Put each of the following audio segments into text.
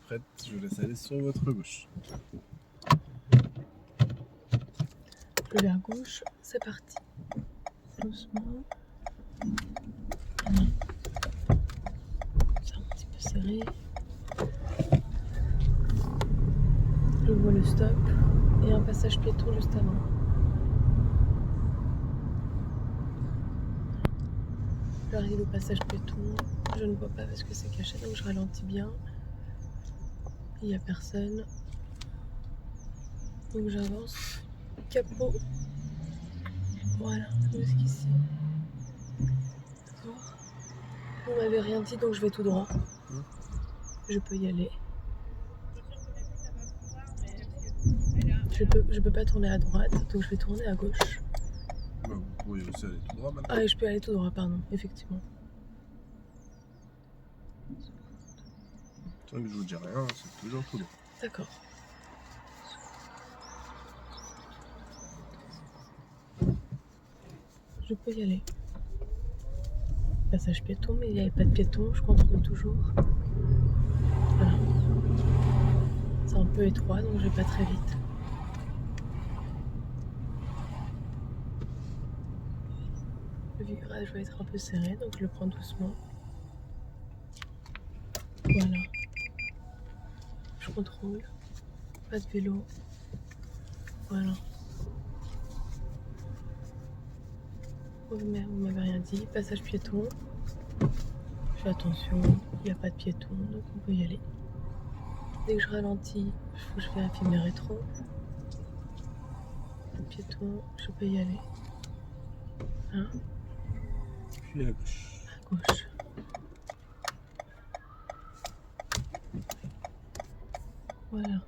prête, je laisse aller sur votre gauche. Je vais à gauche, c'est parti. Doucement. C'est un petit peu serré. Je vois le stop et un passage piéton juste avant. J'arrive au passage piéton, je ne vois pas parce que c'est caché, donc je ralentis bien. Il n'y a personne. Donc j'avance. Capot. Voilà, jusqu'ici. D'accord. Vous m'avez rien dit, donc je vais tout droit. Je peux y aller. Je peux pas tourner à droite, donc je vais tourner à gauche. Bah, vous pouvez aussi aller tout droit maintenant. Ah, et je peux aller tout droit, pardon, effectivement. Tant que je vous dis rien, c'est toujours tout droit. D'accord. Je peux y aller. Passage piéton, mais il n'y avait pas de piéton, je contrôle toujours. Voilà. C'est un peu étroit, donc je vais pas très vite. Le virage va être un peu serré, donc je le prends doucement. Voilà. Je contrôle. Pas de vélo. Voilà. Vous m'avez rien dit. Passage piéton. Je fais attention, il n'y a pas de piéton, donc on peut y aller. Dès que je ralentis, il faut que je vérifie mes rétros. Pas de piéton, je peux y aller. Hein? Puis à gauche. À gauche. Voilà.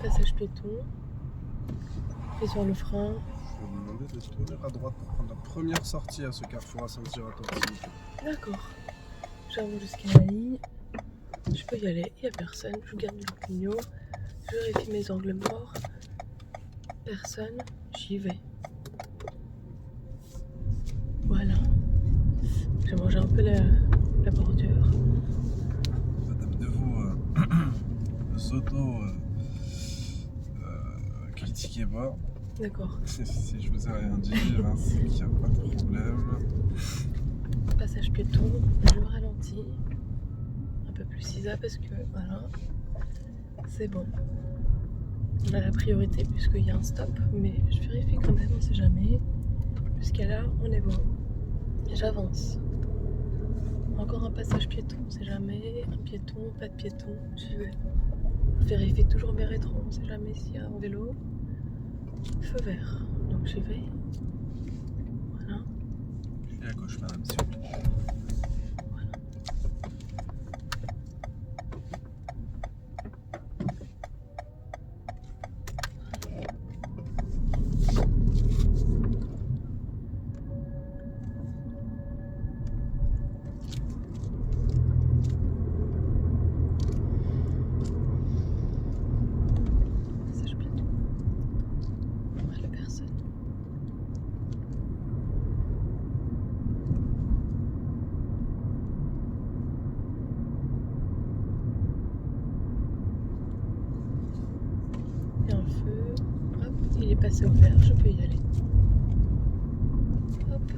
Passage piéton. Et sur le frein. Je vais vous demander de tourner à droite pour prendre la première sortie à ce carrefour à sentir attentif. D'accord. J'avance jusqu'à la ligne. Je peux y aller, il n'y a personne. Je garde le clignot. Je vérifie mes angles morts. Personne. J'y vais. Voilà. J'ai mangé un peu la bordure. Madame de vous, critiquez pas. D'accord. Si je vous ai rien dit, c'est qu'il n'y a pas de problème. Passage piéton, je ralentis. Un peu plus ISA parce que voilà. C'est bon. On a la priorité puisqu'il y a un stop, mais je vérifie quand même, on sait jamais. Jusqu'à là, on est bon. J'avance. Encore un passage piéton, on sait jamais. Un piéton, pas de piéton, j'y vais. Je vérifie toujours mes rétros, on sait jamais s'il y a un vélo. Feu vert, donc j'y vais. Voilà. Puis à gauche, madame, s'il vous plaît. Voilà. Passage piéton. Voilà, personne. Il y a un feu. Hop, il est passé au vert, je peux y aller. Hop.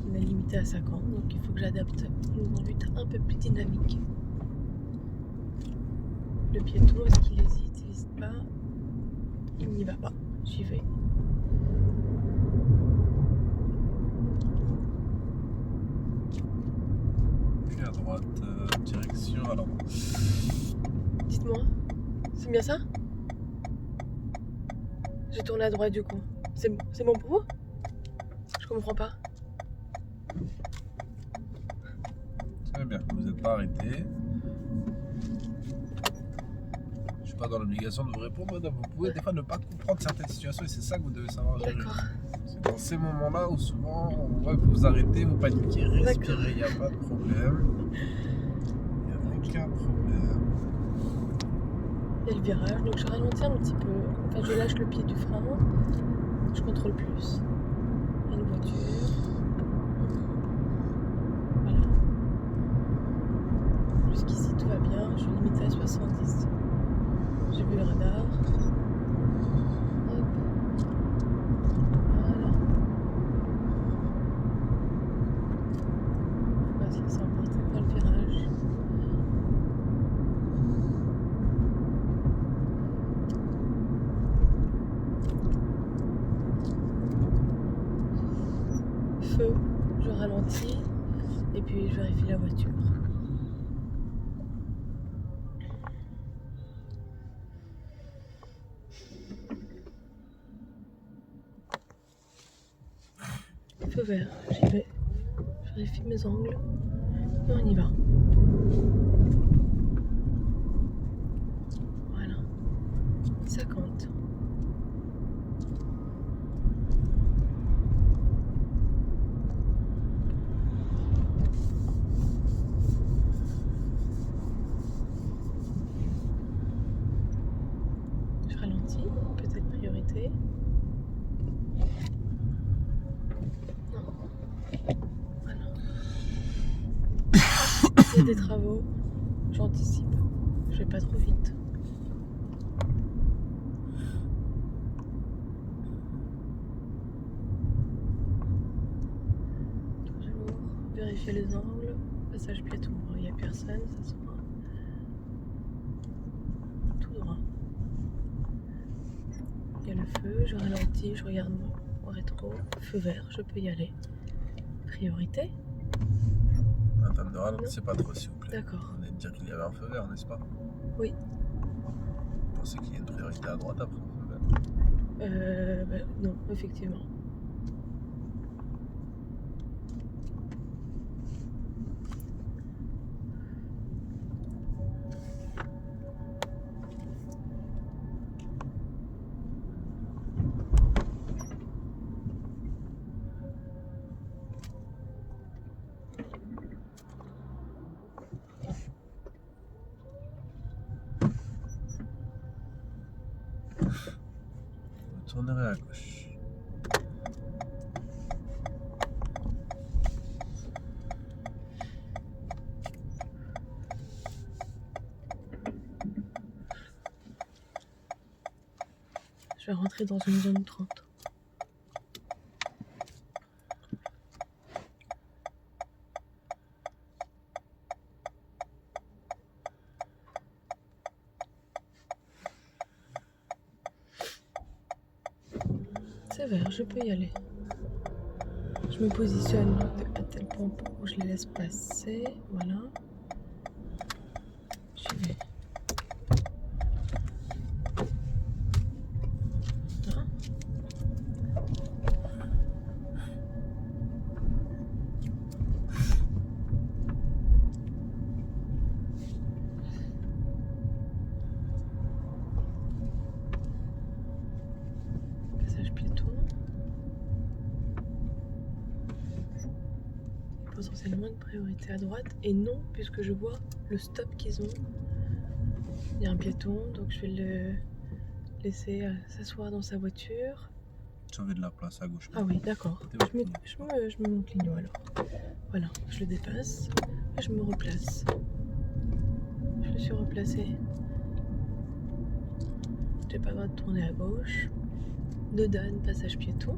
On est limité à 50, donc il faut que j'adapte une conduite un peu plus dynamique. Le piéton, est-ce qu'il hésite? Il n'hésite pas. Il n'y va pas. J'y vais. Puis à droite, direction. Alors, Dites-moi, c'est bien ça? J'ai tourné à droite du coup. C'est bon pour vous? Je comprends pas. très bien, vous n'êtes pas arrêté. Je suis pas dans l'obligation de vous répondre, madame. Vous pouvez des fois ne pas comprendre certaines situations et c'est ça que vous devez savoir gérer. D'accord. C'est dans ces moments-là où souvent on voit que vous arrêtez, vous paniquez, respirez, il n'y a pas de problème. Il n'y a aucun problème. Il y a le virage, donc je ralentis un petit peu. Enfin, je lâche le pied du frein. je contrôle plus. Il y a une voiture. Voilà. Jusqu'ici tout va bien, je suis limitée à 70. J'ai vu le radar. Hop. Voilà. On va se laisser emporter par le virage. Feu, je ralentis et puis je vérifie la voiture. Feu vert, j'y vais. Je vérifie mes angles et on y va. Voilà. 50. Je ralentis, peut-être priorité. Non. Voilà. Il y a des travaux, j'anticipe. Je vais pas trop vite. Toujours vérifier les angles. Passage piéton, il n'y a personne, ça sera tout droit. Il y a le feu, je ralentis, je regarde au rétro. Feu vert, je peux y aller. Priorité. Madame de ralentissez pas trop, s'il vous plaît. D'accord. On venait de dire qu'il y avait un feu vert, n'est-ce pas? Oui. Vous pensez qu'il y a une priorité à droite après le feu vert? Non, effectivement. Vous tournerez à gauche. Je vais rentrer dans une zone 30. C'est vert, je peux y aller. Je me positionne à tel point où je les laisse passer. Voilà. J'y vais. Hein? Passage piéton. Potentiellement une priorité à droite. Et non, puisque je vois le stop qu'ils ont. Il y a un piéton, donc je vais le laisser s'asseoir dans sa voiture. J'avais de la place à gauche. Ah oui, d'accord. Je me mets mon clignot alors. Voilà, je le dépasse et je me replace. Je le suis replacé. J'ai pas le droit de tourner à gauche. Dedans, passage piéton.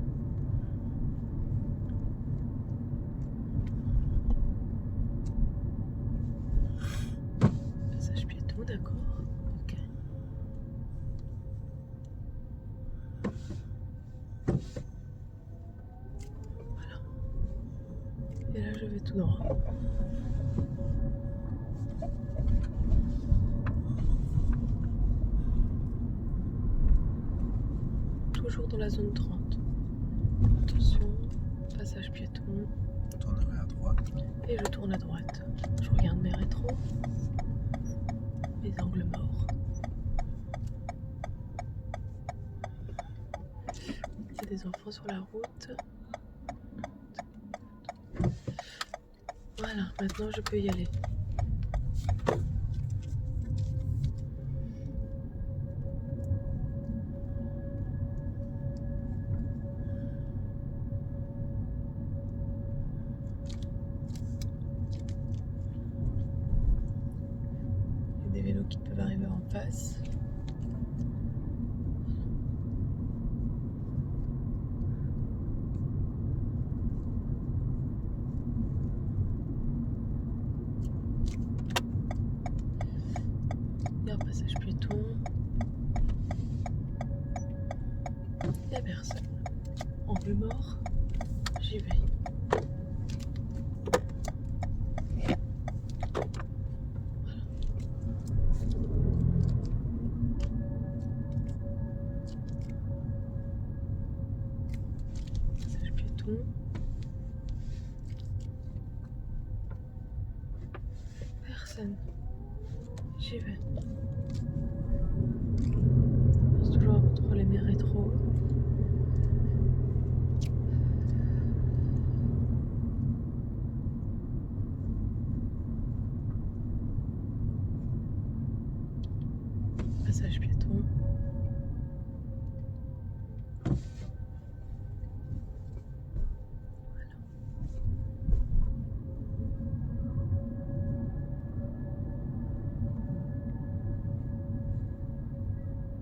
Passage piéton, d'accord. Ok. Voilà. Et là, je vais tout droit. Toujours dans la zone 30. Attention, passage piéton. Vous tournerez à droite. Et je tourne à droite. Je regarde mes rétros. Les angles morts. Il y a des enfants sur la route. Voilà, maintenant je peux y aller. passe. Il y a un passage piéton. Il n'y a personne. Angle mort, j'y vais. Passage piéton. Personne. J'y vais. Je pense toujours à contrôler mes rétros. Passage piéton. Voilà.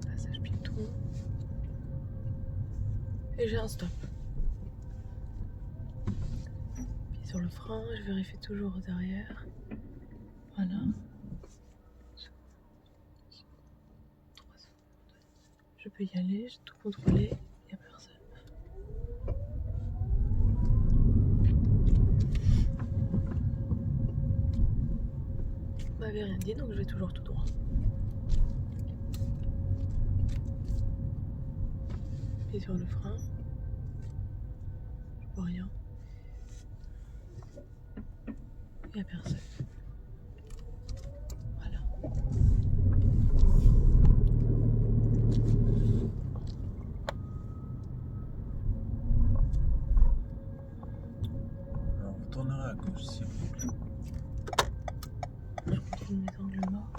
Passage piéton. Et j'ai un stop. Pied sur le frein, je vérifie toujours derrière. Voilà. 3 secondes. Je peux y aller, j'ai tout contrôlé, il n'y a personne. Vous m'avez rien dit, donc je vais toujours tout droit. Pied sur le frein. Je vois rien. Il n'y a personne. Voilà. Alors, vous tournerez à gauche s'il vous plaît. Je contrôle mes angles morts.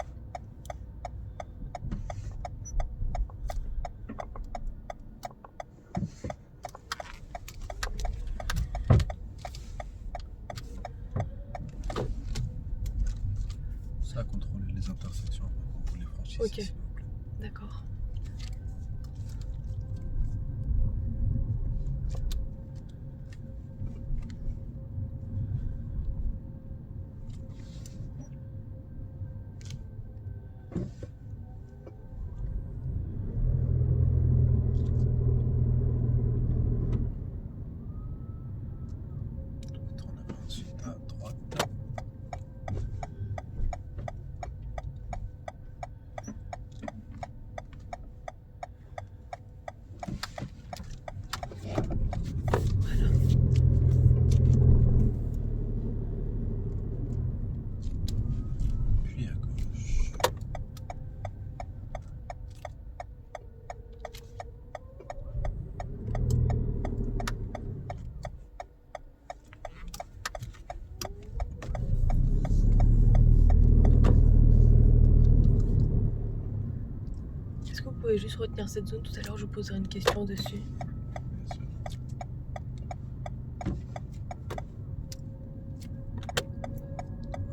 Ça, contrôler les intersections quand vous les franchissez, Ok. s'il vous plaît. D'accord. Vous tournerez ensuite à droite. Voilà. Puis à gauche. Est-ce que vous pouvez juste retenir cette zone? Tout à l'heure, je vous poserai une question dessus. Bien sûr.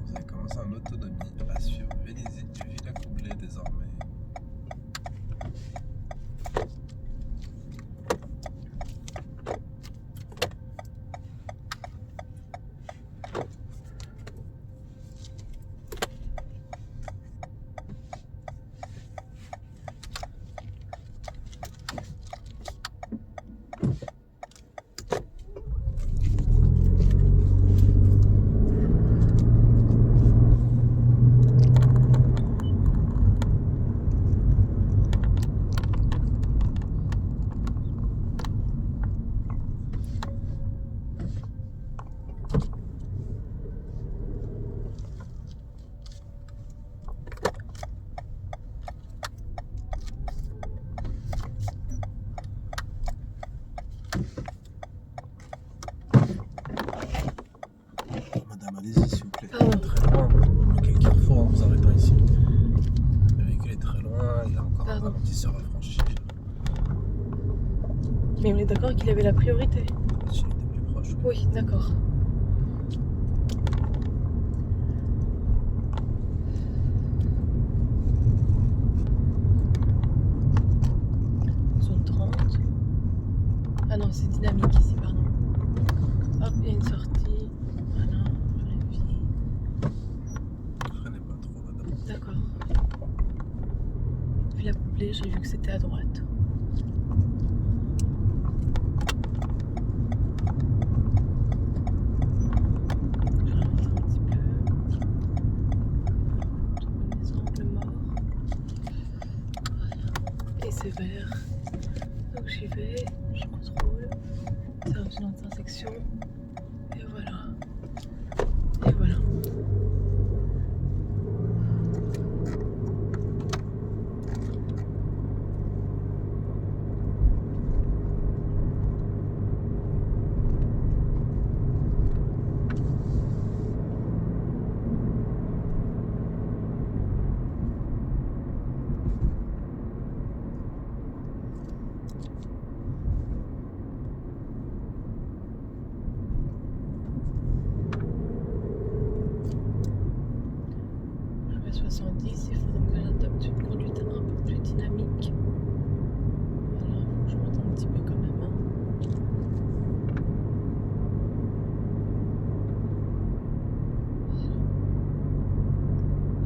Vous avez commencé en autonomie à suivre Vélizy du Villacoublay désormais. Madame, allez-y s'il vous plaît. Pardon. Très loin. Il y a quel carrefour en vous arrêtant ici. Le véhicule est très loin, il y a encore un Pardon. ralentisseur à franchir. Mais on est d'accord qu'il avait la priorité. S'il était plus proche. Oui, d'accord. Ah non, c'est dynamique ici, pardon. Hop, il y a une sortie. Voilà, je vérifie. Freinez pas trop, madame. D'accord. Puis la couplée, j'ai vu que c'était à droite. Je ralentis un petit peu. Trouve les angles morts. Voilà. Et c'est vert. Donc j'y vais, je contrôle. C'est dans une intersection. Et voilà. Et voilà. Je vais à 70, il faut donc que j'adopte une conduite un peu plus dynamique. Voilà, faut que je monte un petit peu quand même.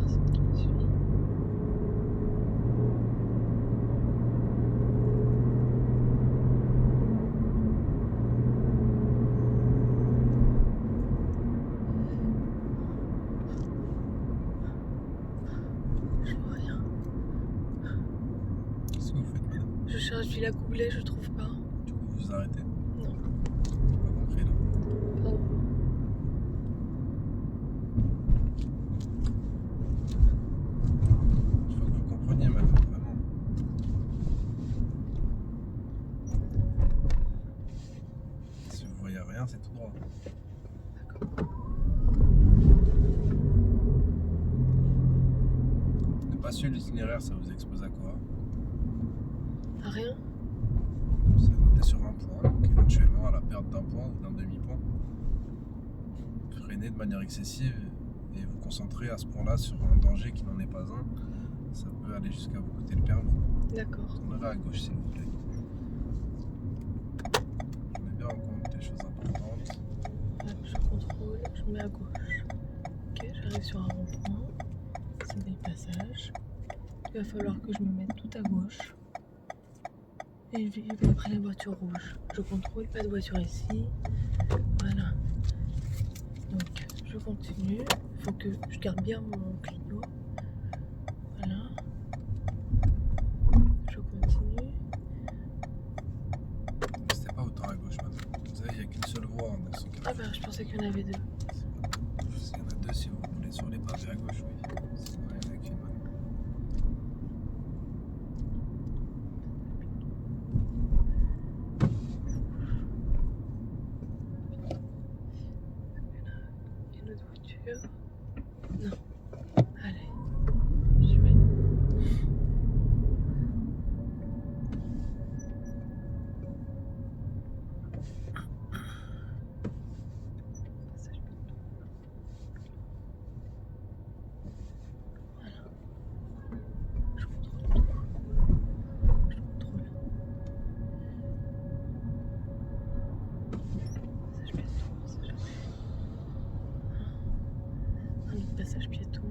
Personne qui me suit. Je vois rien. Qu'est-ce que vous faites, madame? Je cherche Villa Coublée, je trouve pas. Du coup, vous vous arrêtez? Non. J'ai pas compris là. Pardon. Il faut que vous compreniez, madame, vraiment. Si vous voyez rien, c'est tout droit. Ne pas suivre l'itinéraire, ça vous expose à quoi? Ah, rien? C'est noté sur un point, donc éventuellement à la perte d'un point ou d'un demi-point. Freiner de manière excessive et vous concentrer à ce point-là sur un danger qui n'en est pas un, ça peut aller jusqu'à vous coûter le permis. D'accord. Tournez à gauche, s'il vous plaît. Prenez bien en compte les choses importantes. Hop, je contrôle, je mets à gauche. Ok, j'arrive sur un rond-point. C'est des passages. Il va falloir que je me mette tout à gauche. Et je vais après la voiture rouge. Je contrôle, pas de voiture ici. Voilà. Donc, je continue. Il faut que je garde bien mon Clio. Voilà. Je continue. Restez pas autant à gauche, madame. Vous savez, il n'y a qu'une seule voie hein, dans ce cas. Ah bah, je pensais qu'il y en avait deux. Il y en a deux si vous voulez sur les pavés à gauche, oui. Sinon, il n'y en a qu'une. Il y a une autre voiture. Non. Allez. Je vais. Passage piéton. Voilà. Je contrôle tout. Je contrôle. Passage piéton, passage un autre passage piéton.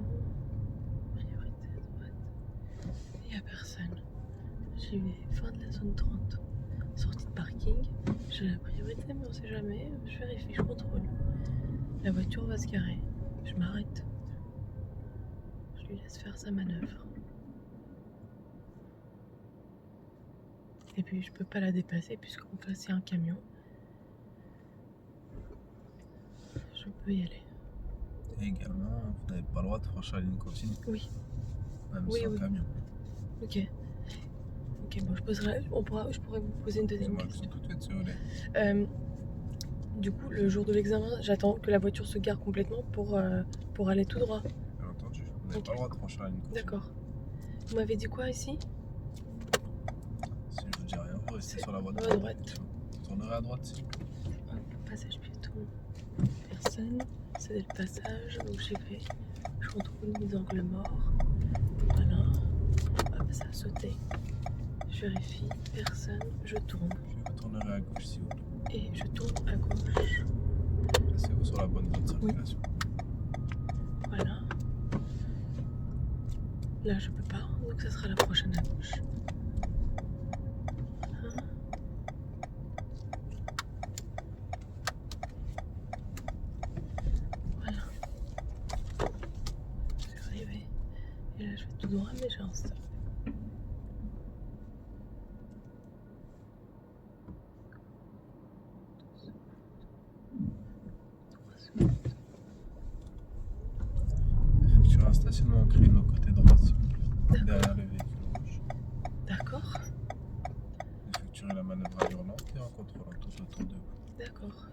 Priorité à droite. Il n'y a personne. J'y vais. Fin de la zone 30. Sortie de parking. J'ai la priorité, mais on sait jamais. Je vérifie, je contrôle. La voiture va se garer. Je m'arrête. Je lui laisse faire sa manœuvre. Et puis je peux pas la dépasser puisqu'en face il y a un camion. Je peux y aller. Et également, vous n'avez pas le droit de franchir la ligne continue, Oui. même Oui, sans oui. camion. Ok. Ok, bon, je pourrais vous poser une deuxième Excusez-moi, question. tout de suite, si vous voulez. Du coup, le jour de l'examen, j'attends que la voiture se gare complètement pour aller tout droit. Bien entendu, vous n'avez Ok. pas le droit de franchir la ligne continue. D'accord. Vous m'avez dit quoi ici? Si je vous dis rien, vous restez sur la voie de À droite. Vous tournerez à droite, s'il vous plaît. Hop, passage piéton. Personne. C'est le passage, donc j'y vais. Je contrôle mes angles morts. Voilà. Hop, ça a sauté. Je vérifie. Personne. Je tourne. Je vais vous tourner tournerez à gauche s'il vous plaît. Et je tourne à gauche. Placez-vous sur la bonne voie de circulation. Voilà. Là, je peux pas, donc ça sera la prochaine à gauche. Voilà. Voilà. Je suis arrivée. Et là, je vais tout droit, mais j'ai un stop. Effectuez un stationnement en créneau côté droit s'il vous plaît. D'accord. Derrière le véhicule rouge. D'accord. Effectuez la manœuvre à l'hurlante et en contrôlant tout autour de vous. D'accord.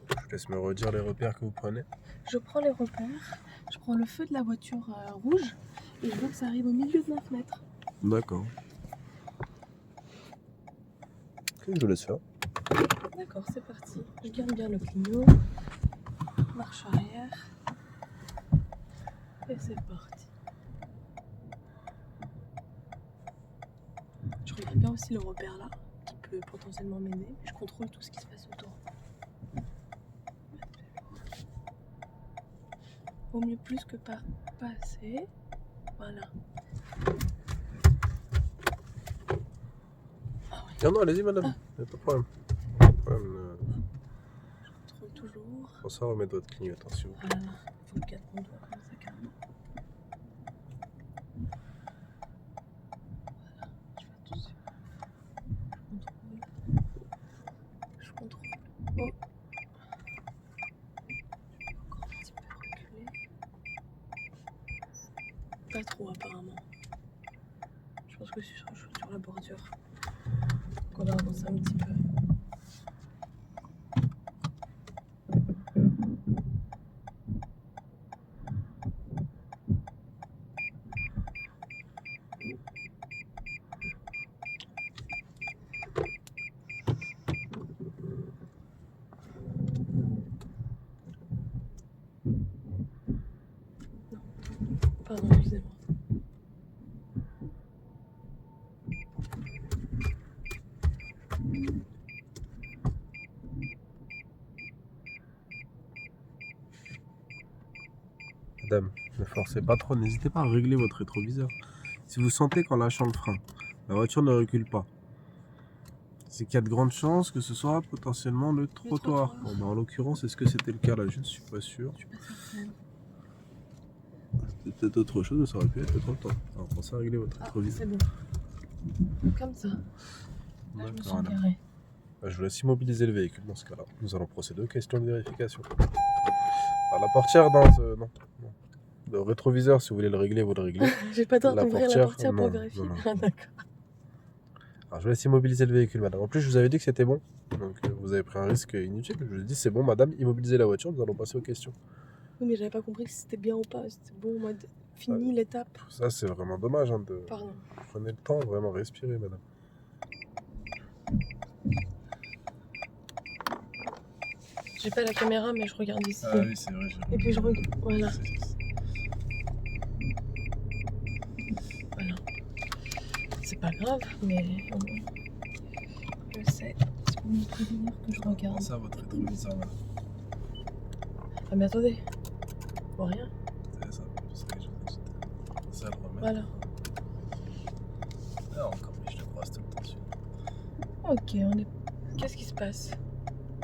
Je vous laisse me redire les repères que vous prenez. Je prends les repères, je prends le feu de la voiture rouge et je veux que ça arrive au milieu de ma fenêtre. D'accord. Ok, je vous laisse faire. D'accord, c'est parti. Je garde bien le clignot. Marche arrière. Et c'est parti. Je regarde bien aussi le repère là, qui peut potentiellement m'aider. Je contrôle tout ce qui se passe autour. Vaut mieux plus que pas assez. Voilà. Ah oui, Non, non, allez-y madame, Ah. y a pas de problème. Pas de problème. je contrôle toujours. Pour ça, remettre votre clignotant s'il vous plaît. Voilà. Faut le 4 mon doigt comme ça carrément. Voilà, je fais attention. Je contrôle. Oh. Encore un petit peu reculer. Pas trop apparemment. Je pense que je suis sur la bordure. Donc on va avancer un petit peu. Pardon, excusez-moi. Madame, ne forcez pas trop, n'hésitez pas à régler votre rétroviseur. Si vous sentez qu'en lâchant le frein, la voiture ne recule pas, c'est qu'il y a de grandes chances que ce soit potentiellement le trottoir. Bon, bah, en l'occurrence, est-ce que c'était le cas là? Je ne suis pas sûr. Je suis pas certaine. C'était peut-être autre chose, mais ça aurait pu être le trottoir. Alors pensez à régler votre Ah, rétroviseur. c'est bon. Comme ça. Là, je me D'accord, sens madame. garée. Bah, je vous laisse immobiliser le véhicule dans ce cas-là. Nous allons procéder aux questions de vérification. Alors, la portière dans non. Le rétroviseur, si vous voulez le régler, vous le réglez. J'ai pas le temps La d'ouvrir la portière, portière pour non, vérifier. non, non. Ah, d'accord. Alors, je vous laisse immobiliser le véhicule, madame. En plus, je vous avais dit que c'était bon. Donc, vous avez pris un risque inutile. Je vous ai dit, c'est bon, madame, immobilisez la voiture. Nous allons passer aux questions. Oui, mais j'avais pas compris si c'était bien ou pas. C'était bon en mode fini l'étape. Ça, c'est vraiment dommage. Hein, Pardon. Prenez le temps, vraiment, respirez, madame. J'ai pas la caméra, mais je regarde ici. Ah oui, c'est vrai. Et puis je regarde. Voilà. Voilà. C'est pas grave, mais je sais. C'est pour me prévenir que je regarde. Pensez à votre rétroviseur, madame. Ah, mais attendez. Bon, rien. C'est ça. Parce que je vous ai dit. Pensez à le remettre. Voilà. Ah, encore, mais je le croise tout le temps dessus. Ok, on est. Qu'est-ce qui se passe?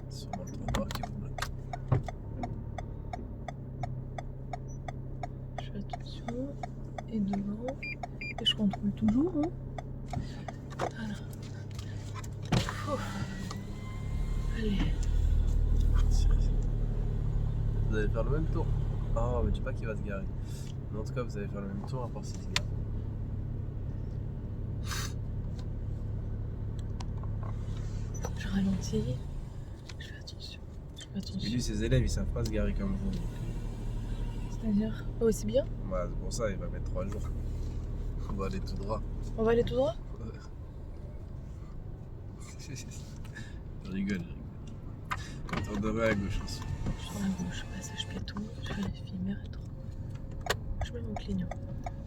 Sûrement le trottoir qui vous bloque. Je fais attention. Et devant. Et je contrôle toujours. Hein. Voilà. Ouf. Allez. Vous allez faire le même tour. Oh, mais dis pas qu'il va se garer. Mais en tout cas, vous allez faire le même tour à part s'il se gare. Je ralentis. Je fais attention. Je fais Et attention. lui, ses élèves, ils savent pas se garer comme vous. C'est-à-dire pas aussi bien. Bah, c'est pour ça, il va mettre 3 jours. On va aller tout droit. On va aller tout droit. Je rigole. Tournerez à gauche aussi. Sur la gauche, passage piéton. je mets mon clignot.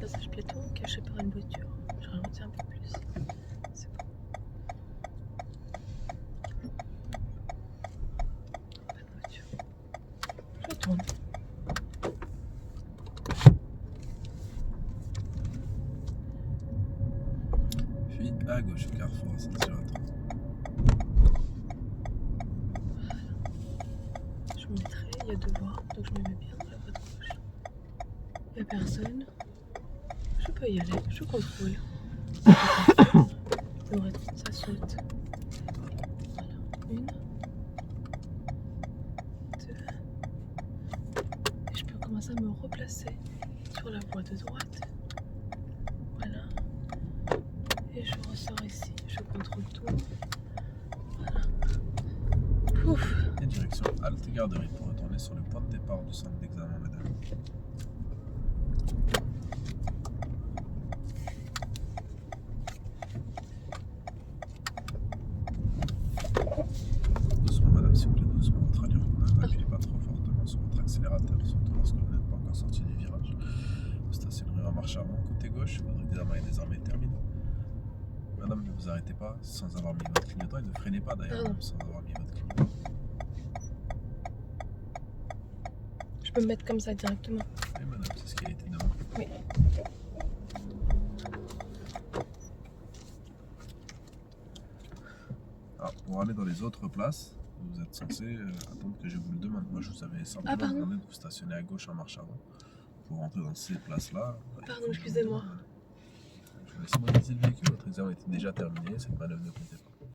Passage piéton caché par une voiture. Je ralentis un peu plus. C'est bon. Pas de voiture. Je tourne. Puis à gauche au carrefour, attention à toi. Je me mettrai, il y a deux voies, donc je me mets bien dans la voie de gauche. Il n'y a personne. Je peux y aller, je contrôle. Le reste, ça saute. Voilà. Une. Deux. Et je peux commencer à me replacer sur la voie de droite. Voilà. Et je ressors ici. Je contrôle tout. Voilà. Pouf. Et direction halte garderie pour retourner sur le point de départ du centre d'examen, madame. Doucement, madame, s'il vous plaît, doucement. Votre allure, n'appuyez pas trop fortement sur votre accélérateur, surtout lorsque vous n'êtes pas encore sorti du virage. Vous stationnerez en marche avant, côté gauche. Votre examen est désormais terminé. Madame, ne vous arrêtez pas sans avoir mis votre clignotant et ne freinez pas d'ailleurs, même sans avoir mis votre clignotant. Je peux me mettre comme ça directement. Oui, madame, c'est ce qui a été demandé. Oui. Alors, pour aller dans les autres places, vous êtes censé attendre que je vous le demande. Moi, je vous avais simplement demandé de vous stationner à gauche en marche avant. Pour rentrer dans ces places-là. Pardon, excusez-moi. Je vous laisse modéliser le véhicule. Votre examen était déjà terminé. Cette manœuvre ne comptait pas.